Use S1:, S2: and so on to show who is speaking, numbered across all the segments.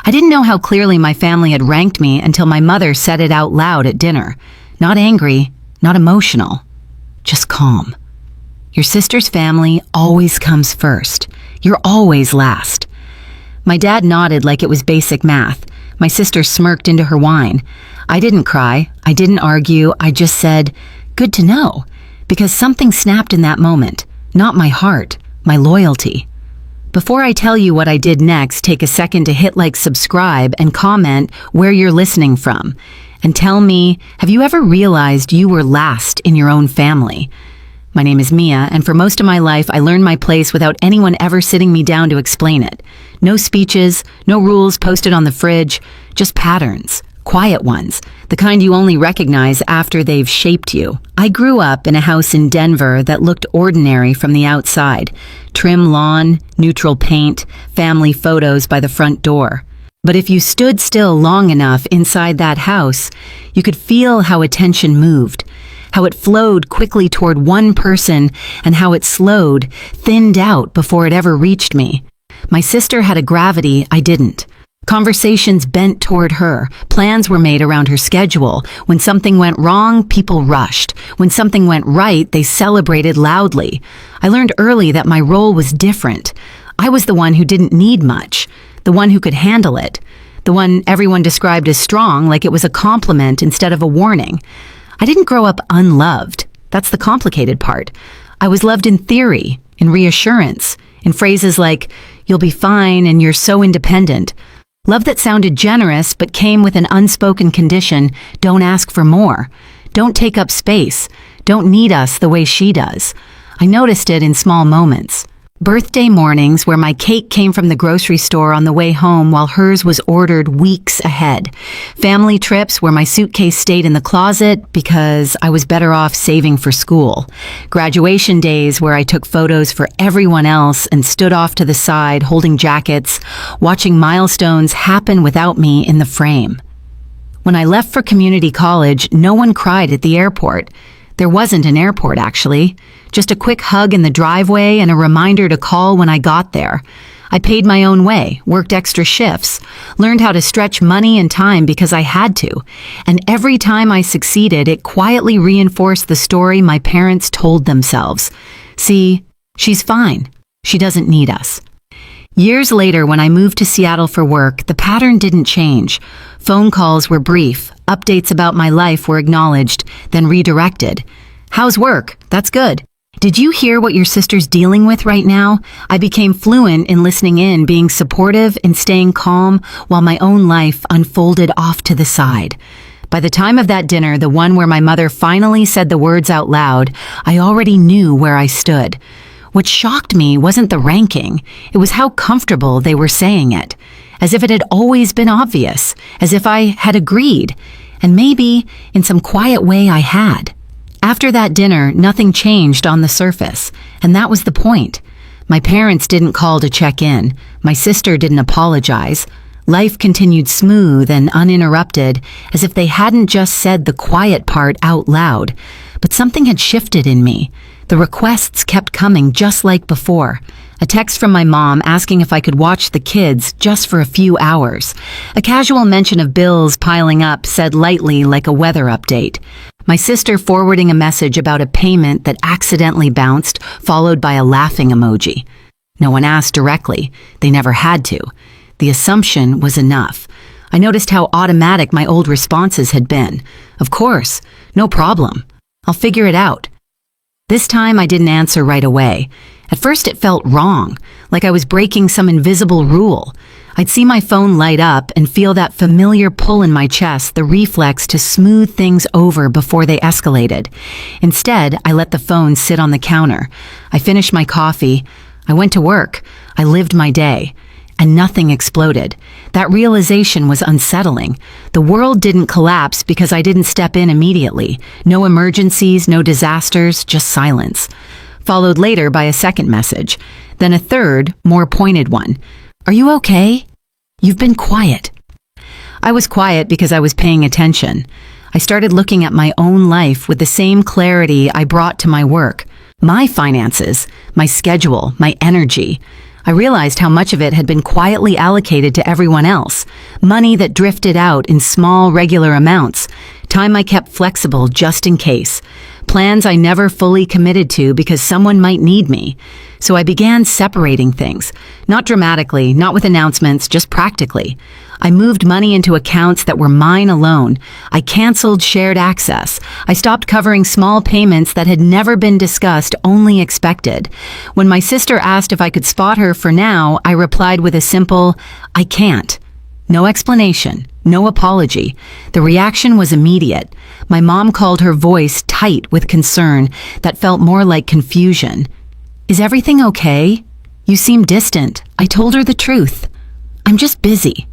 S1: I didn't know how clearly my family had ranked me until my mother said it out loud at dinner. Not angry, not emotional, just calm. Your sister's family always comes first. You're always last. My dad nodded like it was basic math. My sister smirked into her wine. I didn't cry. I didn't argue. I just said, "Good to know," because something snapped in that moment. Not my heart, my loyalty. Before I tell you what I did next, take a second to hit like, subscribe, and comment where you're listening from. And tell me, have you ever realized you were last in your own family? My name is Mia, and for most of my life, I learned my place without anyone ever sitting me down to explain it. No speeches, no rules posted on the fridge, just patterns. Quiet ones, the kind you only recognize after they've shaped you. I grew up in a house in Denver that looked ordinary from the outside. Trim lawn, neutral paint, family photos by the front door. But if you stood still long enough inside that house, you could feel how attention moved, how it flowed quickly toward one person and how it slowed, thinned out before it ever reached me. My sister had a gravity I didn't. Conversations bent toward her. Plans were made around her schedule. When something went wrong, people rushed. When something went right, they celebrated loudly. I learned early that my role was different. I was the one who didn't need much, the one who could handle it, the one everyone described as strong, like it was a compliment instead of a warning. I didn't grow up unloved. That's the complicated part. I was loved in theory, in reassurance, in phrases like, "You'll be fine and you're so independent." Love that sounded generous but came with an unspoken condition: don't ask for more. Don't take up space. Don't need us the way she does. I noticed it in small moments. Birthday mornings where my cake came from the grocery store on the way home while hers was ordered weeks ahead. Family trips where my suitcase stayed in the closet because I was better off saving for school. Graduation days where I took photos for everyone else and stood off to the side holding jackets, watching milestones happen without me in the frame. When I left for community college, no one cried at the airport. There wasn't an airport, actually. Just a quick hug in the driveway and a reminder to call when I got there. I paid my own way, worked extra shifts, learned how to stretch money and time because I had to. And every time I succeeded, it quietly reinforced the story my parents told themselves. See, she's fine. She doesn't need us. Years later, when I moved to Seattle for work, the pattern didn't change. Phone calls were brief. Updates about my life were acknowledged, then redirected. "How's work? That's good. Did you hear what your sister's dealing with right now?" I became fluent in listening in, being supportive and staying calm while my own life unfolded off to the side. By the time of that dinner, the one where my mother finally said the words out loud, I already knew where I stood. What shocked me wasn't the ranking, it was how comfortable they were saying it. As if it had always been obvious, as if I had agreed, and maybe, in some quiet way, I had. After that dinner, nothing changed on the surface, and that was the point. My parents didn't call to check in. My sister didn't apologize. Life continued smooth and uninterrupted, as if they hadn't just said the quiet part out loud. But something had shifted in me. The requests kept coming just like before. A text from my mom asking if I could watch the kids just for a few hours. A casual mention of bills piling up, said lightly like a weather update. My sister forwarding a message about a payment that accidentally bounced, followed by a laughing emoji. No one asked directly. They never had to. The assumption was enough. I noticed how automatic my old responses had been. Of course, no problem. I'll figure it out. This time I didn't answer right away. At first it felt wrong, like I was breaking some invisible rule. I'd see my phone light up and feel that familiar pull in my chest, the reflex to smooth things over before they escalated. Instead, I let the phone sit on the counter. I finished my coffee. I went to work. I lived my day. And nothing exploded. That realization was unsettling. The world didn't collapse because I didn't step in immediately. No emergencies, no disasters, just silence. Followed later by a second message. Then a third, more pointed one. "Are you okay? You've been quiet." I was quiet because I was paying attention. I started looking at my own life with the same clarity I brought to my work. My finances, my schedule, my energy. I realized how much of it had been quietly allocated to everyone else. Money that drifted out in small, regular amounts. Time I kept flexible just in case. Plans I never fully committed to because someone might need me. So I began separating things. Not dramatically, not with announcements, just practically. I moved money into accounts that were mine alone. I canceled shared access. I stopped covering small payments that had never been discussed, only expected. When my sister asked if I could spot her for now, I replied with a simple, "I can't." No explanation, no apology. The reaction was immediate. My mom called her voice tight with concern that felt more like confusion. "Is everything okay? You seem distant." I told her the truth. "I'm just busy."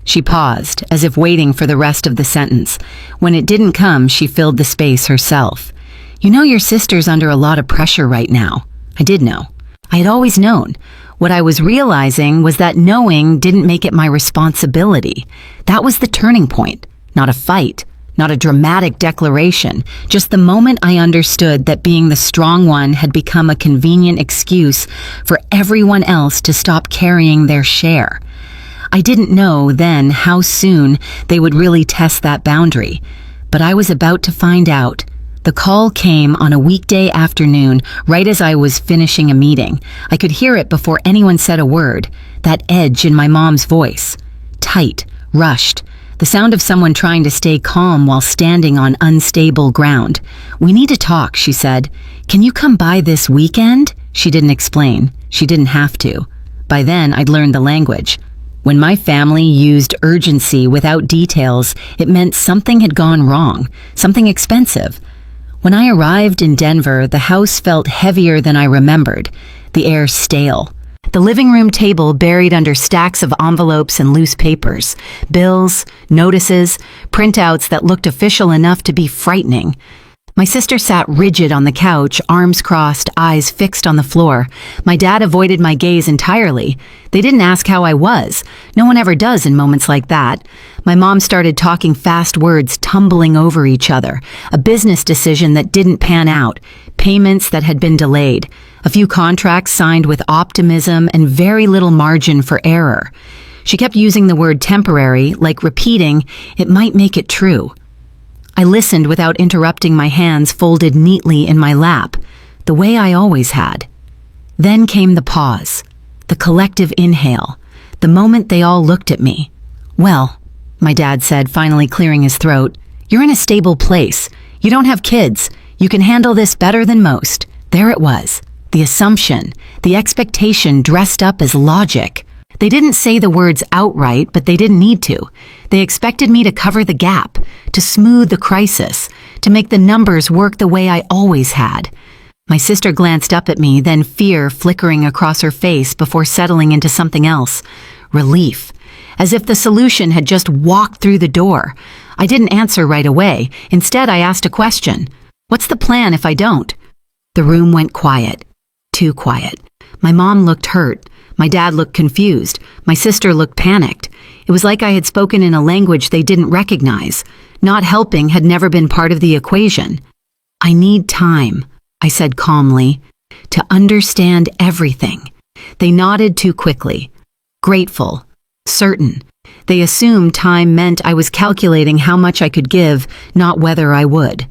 S1: She paused, as if waiting for the rest of the sentence. When it didn't come, she filled the space herself. "You know your sister's under a lot of pressure right now." I did know. I had always known. What I was realizing was that knowing didn't make it my responsibility. That was the turning point. Not a fight, not a dramatic declaration, just the moment I understood that being the strong one had become a convenient excuse for everyone else to stop carrying their share. I didn't know then how soon they would really test that boundary, but I was about to find out. The call came on a weekday afternoon, right as I was finishing a meeting. I could hear it before anyone said a word, that edge in my mom's voice. Tight, rushed, the sound of someone trying to stay calm while standing on unstable ground. "We need to talk," she said. "Can you come by this weekend?" She didn't explain. She didn't have to. By then, I'd learned the language. When my family used urgency without details, it meant something had gone wrong, something expensive. When I arrived in Denver, the house felt heavier than I remembered, the air stale. The living room table buried under stacks of envelopes and loose papers, bills, notices, printouts that looked official enough to be frightening. My sister sat rigid on the couch, arms crossed, eyes fixed on the floor. My dad avoided my gaze entirely. They didn't ask how I was. No one ever does in moments like that. My mom started talking fast words, tumbling over each other. A business decision that didn't pan out. Payments that had been delayed. A few contracts signed with optimism and very little margin for error. She kept using the word temporary, like repeating, "It might make it true." I listened without interrupting, my hands folded neatly in my lap, the way I always had. Then came the pause, the collective inhale, the moment they all looked at me. "Well," my dad said, finally clearing his throat, "you're in a stable place. You don't have kids. You can handle this better than most." There it was, the assumption, the expectation dressed up as logic. They didn't say the words outright, but they didn't need to. They expected me to cover the gap, to smooth the crisis, to make the numbers work the way I always had. My sister glanced up at me, then fear flickering across her face before settling into something else. Relief. As if the solution had just walked through the door. I didn't answer right away. Instead, I asked a question. "What's the plan if I don't?" The room went quiet. Too quiet. My mom looked hurt. My dad looked confused. My sister looked panicked. It was like I had spoken in a language they didn't recognize. Not helping had never been part of the equation. "I need time," I said calmly, "to understand everything." They nodded too quickly. Grateful. Certain. They assumed time meant I was calculating how much I could give, not whether I would.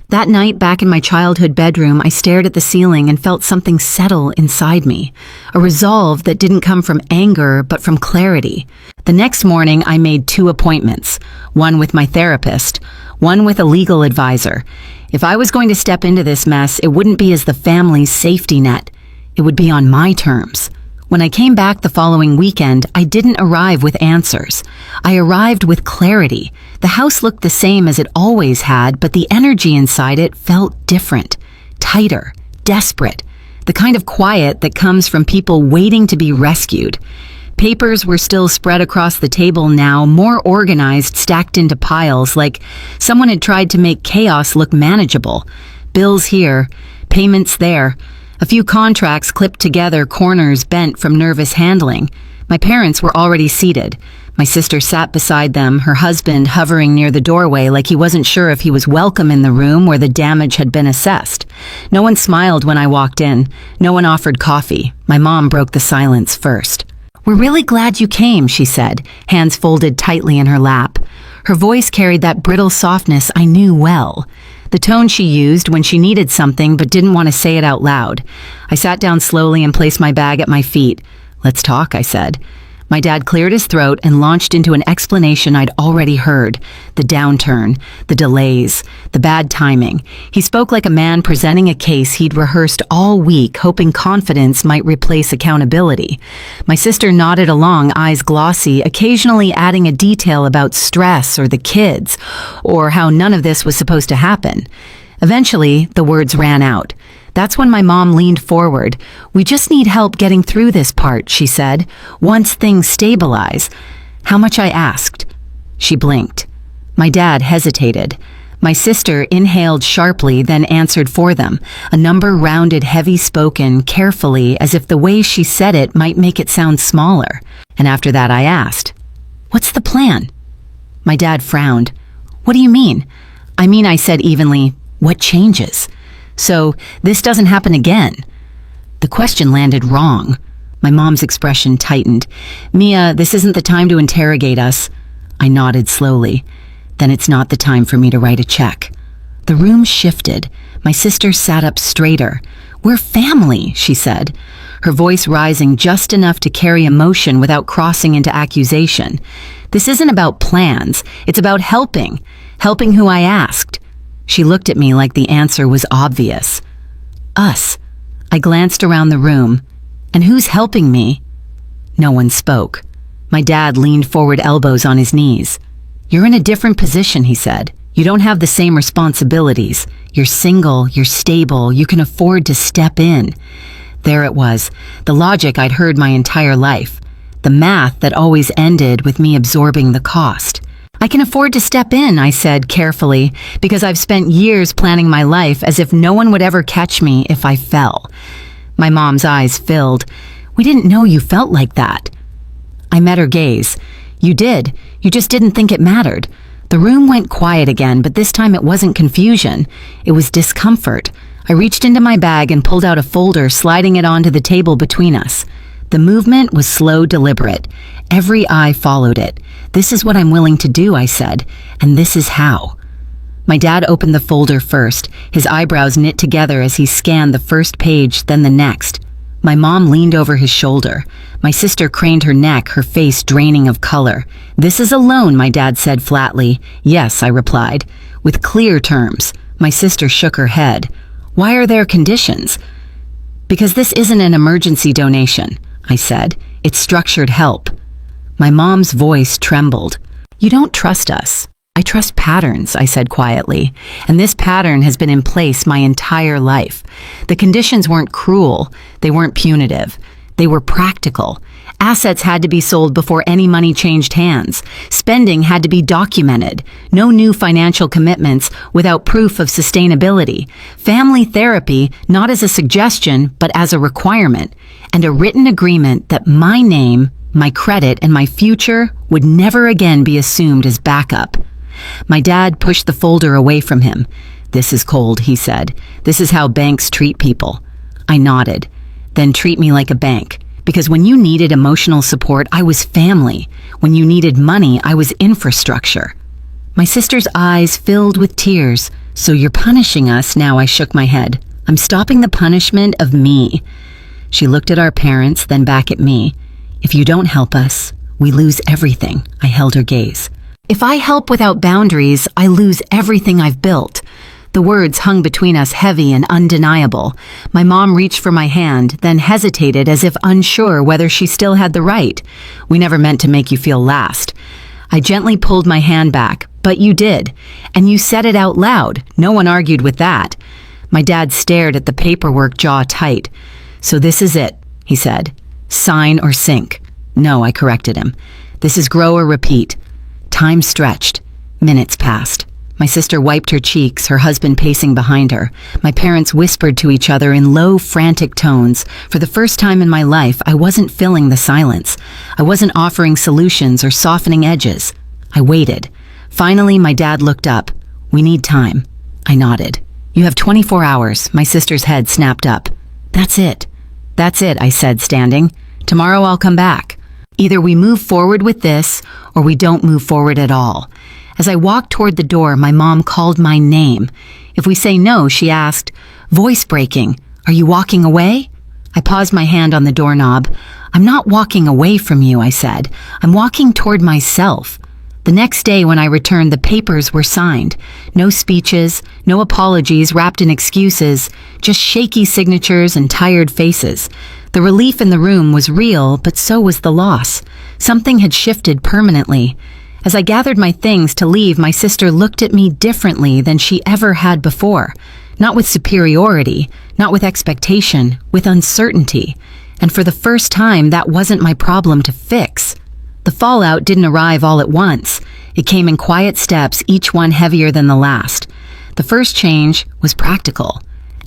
S1: That night, back in my childhood bedroom, I stared at the ceiling and felt something settle inside me. A resolve that didn't come from anger, but from clarity. The next morning, I made 2 appointments. One with my therapist, one with a legal advisor. If I was going to step into this mess, it wouldn't be as the family's safety net. It would be on my terms. When I came back the following weekend, I didn't arrive with answers. I arrived with clarity. The house looked the same as it always had, but the energy inside it felt different, tighter, desperate, the kind of quiet that comes from people waiting to be rescued. Papers were still spread across the table now, more organized, stacked into piles, like someone had tried to make chaos look manageable. Bills here, payments there. A few contracts clipped together, corners bent from nervous handling. My parents were already seated. My sister sat beside them, her husband hovering near the doorway like he wasn't sure if he was welcome in the room where the damage had been assessed. No one smiled when I walked in. No one offered coffee. My mom broke the silence first. "We're really glad you came," she said, hands folded tightly in her lap. Her voice carried that brittle softness I knew well. The tone she used when she needed something but didn't want to say it out loud. I sat down slowly and placed my bag at my feet. "Let's talk," I said. My dad cleared his throat and launched into an explanation I'd already heard. The downturn, the delays, the bad timing. He spoke like a man presenting a case he'd rehearsed all week, hoping confidence might replace accountability. My sister nodded along, eyes glossy, occasionally adding a detail about stress or the kids, or how none of this was supposed to happen. Eventually, the words ran out. That's when my mom leaned forward. "We just need help getting through this part," she said. "Once things stabilize." "How much?" I asked. She blinked. My dad hesitated. My sister inhaled sharply, then answered for them, a number rounded, heavy-spoken, carefully, as if the way she said it might make it sound smaller. And after that I asked, "What's the plan?" My dad frowned. "What do you mean?" I said evenly, "What changes? So this doesn't happen again." The question landed wrong. My mom's expression tightened. "Mia, this isn't the time to interrogate us." I nodded slowly. "Then it's not the time for me to write a check." The room shifted. My sister sat up straighter. "We're family," she said, her voice rising just enough to carry emotion without crossing into accusation. "This isn't about plans. It's about helping who I asked." She looked at me like the answer was obvious. "Us." I glanced around the room. "And who's helping me?" No one spoke. My dad leaned forward, elbows on his knees. "You're in a different position," he said. "You don't have the same responsibilities. You're single, you're stable, you can afford to step in." There it was, the logic I'd heard my entire life. The math that always ended with me absorbing the cost. "I can afford to step in," I said carefully, because I've spent years planning my life as if no one would ever catch me if I fell. My mom's eyes filled. "We didn't know you felt like that." I met her gaze. "You did. You just didn't think it mattered." The room went quiet again, but this time it wasn't confusion. It was discomfort. I reached into my bag and pulled out a folder, sliding it onto the table between us. The movement was slow, deliberate. Every eye followed it. "This is what I'm willing to do," I said, "and this is how." My dad opened the folder first, his eyebrows knit together as he scanned the first page, then the next. My mom leaned over his shoulder. My sister craned her neck, her face draining of color. "This is a loan," my dad said flatly. "Yes," I replied, with clear terms. My sister shook her head. "Why are there conditions?" "Because this isn't an emergency donation," I said. "It's structured help." My mom's voice trembled. "You don't trust us." "I trust patterns," I said quietly, "and this pattern has been in place my entire life. The conditions weren't cruel, they weren't punitive, they were practical. Assets had to be sold before any money changed hands. Spending had to be documented. No new financial commitments without proof of sustainability. Family therapy, not as a suggestion, but as a requirement. And a written agreement that my name, my credit, and my future would never again be assumed as backup." My dad pushed the folder away from him. "This is cold," he said. "This is how banks treat people." I nodded. "Then treat me like a bank. Because when you needed emotional support, I was family. When you needed money, I was infrastructure." My sister's eyes filled with tears. "So you're punishing us now?" I shook my head. "I'm stopping the punishment of me." She looked at our parents, then back at me. "If you don't help us, we lose everything." I held her gaze. "If I help without boundaries, I lose everything I've built." The words hung between us heavy and undeniable. My mom reached for my hand, then hesitated as if unsure whether she still had the right. "We never meant to make you feel last." I gently pulled my hand back. "But you did. And you said it out loud. No one argued with that." My dad stared at the paperwork, jaw tight. "So this is it," he said. "Sign or sink." "No," I corrected him. "This is grow or repeat." Time stretched. Minutes passed. My sister wiped her cheeks, her husband pacing behind her. My parents whispered to each other in low, frantic tones. For the first time in my life, I wasn't filling the silence. I wasn't offering solutions or softening edges. I waited. Finally, my dad looked up. "We need time." I nodded. "You have 24 hours, my sister's head snapped up. "That's it. That's it," I said, standing. "Tomorrow I'll come back. Either we move forward with this, or we don't move forward at all." As I walked toward the door, my mom called my name. If we say no, she asked, voice breaking, "Are you walking away?" I paused my hand on the doorknob. "I'm not walking away from you," I said. "I'm walking toward myself." The next day when I returned, the papers were signed. No speeches, no apologies wrapped in excuses, just shaky signatures and tired faces. The relief in the room was real, but so was the loss. Something had shifted permanently. As I gathered my things to leave, my sister looked at me differently than she ever had before. Not with superiority, not with expectation, with uncertainty. And for the first time, that wasn't my problem to fix. The fallout didn't arrive all at once. It came in quiet steps, each one heavier than the last. The first change was practical.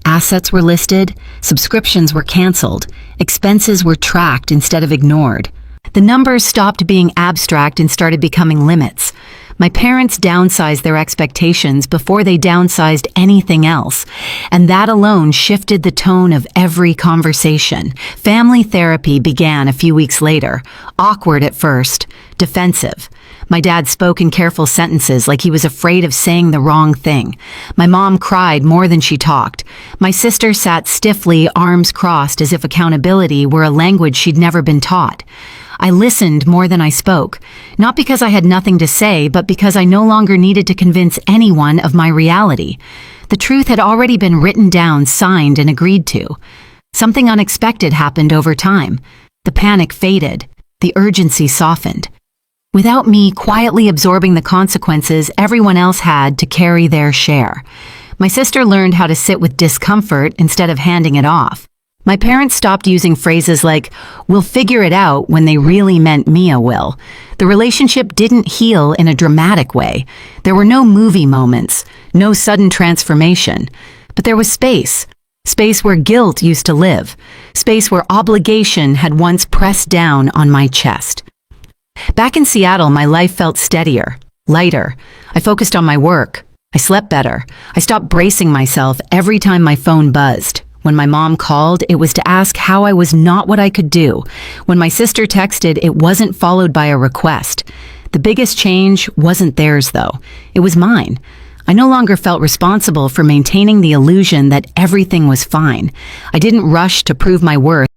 S1: Assets were listed, subscriptions were canceled, expenses were tracked instead of ignored. The numbers stopped being abstract and started becoming limits. My parents downsized their expectations before they downsized anything else, and that alone shifted the tone of every conversation. Family therapy began a few weeks later, awkward at first, defensive. My dad spoke in careful sentences like he was afraid of saying the wrong thing. My mom cried more than she talked. My sister sat stiffly, arms crossed, as if accountability were a language she'd never been taught. I listened more than I spoke, not because I had nothing to say, but because I no longer needed to convince anyone of my reality. The truth had already been written down, signed, and agreed to. Something unexpected happened over time. The panic faded. The urgency softened. Without me quietly absorbing the consequences, everyone else had to carry their share. My sister learned how to sit with discomfort instead of handing it off. My parents stopped using phrases like, "We'll figure it out," when they really meant Mia will. The relationship didn't heal in a dramatic way. There were no movie moments, no sudden transformation. But there was space. Space where guilt used to live. Space where obligation had once pressed down on my chest. Back in Seattle, my life felt steadier, lighter. I focused on my work. I slept better. I stopped bracing myself every time my phone buzzed. When my mom called, it was to ask how I was not what I could do. When my sister texted, it wasn't followed by a request. The biggest change wasn't theirs, though. It was mine. I no longer felt responsible for maintaining the illusion that everything was fine. I didn't rush to prove my worth.